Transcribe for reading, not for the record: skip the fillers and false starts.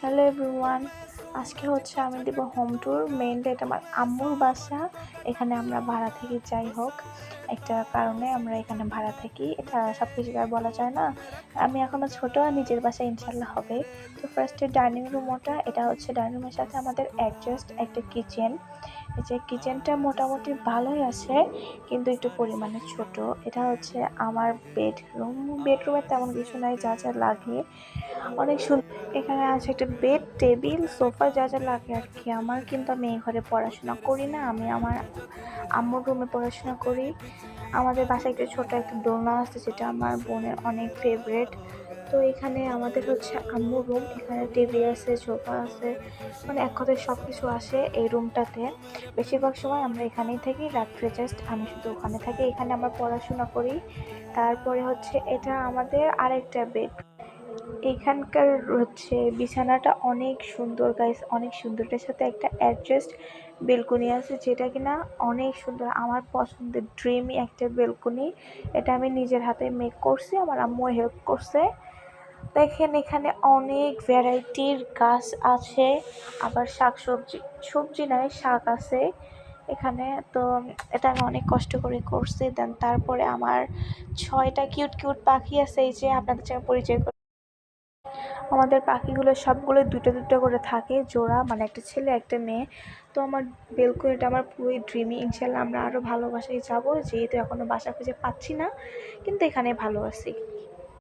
Hello everyone, আজকে হচ্ছে আমি দেব হোম ট্যুর। মেইনলি এটা আমার আম্মুর বাসা। এখানে আমরা ভাড়া থাকি, যাই হোক একটা কারণে আমরা এখানে ভাড়া থাকি। এটা সব কিছু আর বলা যায় না। আমি এখনও ছোটো, নিজের বাসায় ইনশাল্লাহ হবে। তো ফার্স্টে ডাইনিং রুম, এটা হচ্ছে ডাইনিং রুমের সাথে আমাদের অ্যাডজাস্ট একটা কিচেন। এই যে কিচেনটা মোটামুটি ভালোই আছে, কিন্তু একটু পরিমাণে ছোট। এটা হচ্ছে আমার বেডরুমে তেমন কিছু নাই, যা যা লাগে অনেক সুন্দর। এখানে আছে একটা বেড, টেবিল, সোফা, যা যা লাগে আর কি। কিন্তু আমি এই ঘরে পড়াশোনা করি না, আমি আমার আম্মুর রুমে পড়াশোনা করি। আমাদের বাসায় একটা ছোট একটা দোলনা আছে, যেটা আমার বোনের অনেক ফেভারেট। তো এখানে আমাদের হচ্ছে আম্মুর রুম। এখানে টিভি আছে, সোফা আছে, মানে এক কথায় সব কিছু আসে এই রুমটাতে। বেশিরভাগ সময় আমরা এখানেই থাকি, রাত্রে জাস্ট আমি শুধু ওখানে থাকি। এখানে আমরা পড়াশোনা করি। তারপরে হচ্ছে এটা আমাদের আরেকটা বেড। এখানকার হচ্ছে বিছানাটা অনেক সুন্দর গাইস, অনেক সুন্দর। এটার সাথে একটা অ্যাডজাস্ট বেলকনি আছে, যেটা কিনা অনেক সুন্দর, আমার পছন্দের ড্রিমি একটা বেলকনি। এটা আমি নিজের হাতে মেক করছি, আমার আম্মু হেল্প করছে। দেখেন এখানে অনেক ভ্যারাইটির গাছ আছে, আবার সবজি নয়, শাক আছে এখানে। তো এটা আমি অনেক কষ্ট করে করছি। দেন তারপরে আমার 6টা কিউট কিউট পাখি আছে, এই যে আপনাদের সঙ্গে পরিচয়। আমাদের পাখিগুলো সবগুলো দুটো দুটো করে থাকে, জোড়া, মানে একটা ছেলে একটা মেয়ে। তো আমার বেলকনিটা আমার পুরোই ড্রিমি। ইনশাল্লাহ আমরা আরও ভালোবাসায় যাব, যেহেতু এখনও বাসা খুঁজে পাচ্ছি না, কিন্তু এখানে ভালো আছি।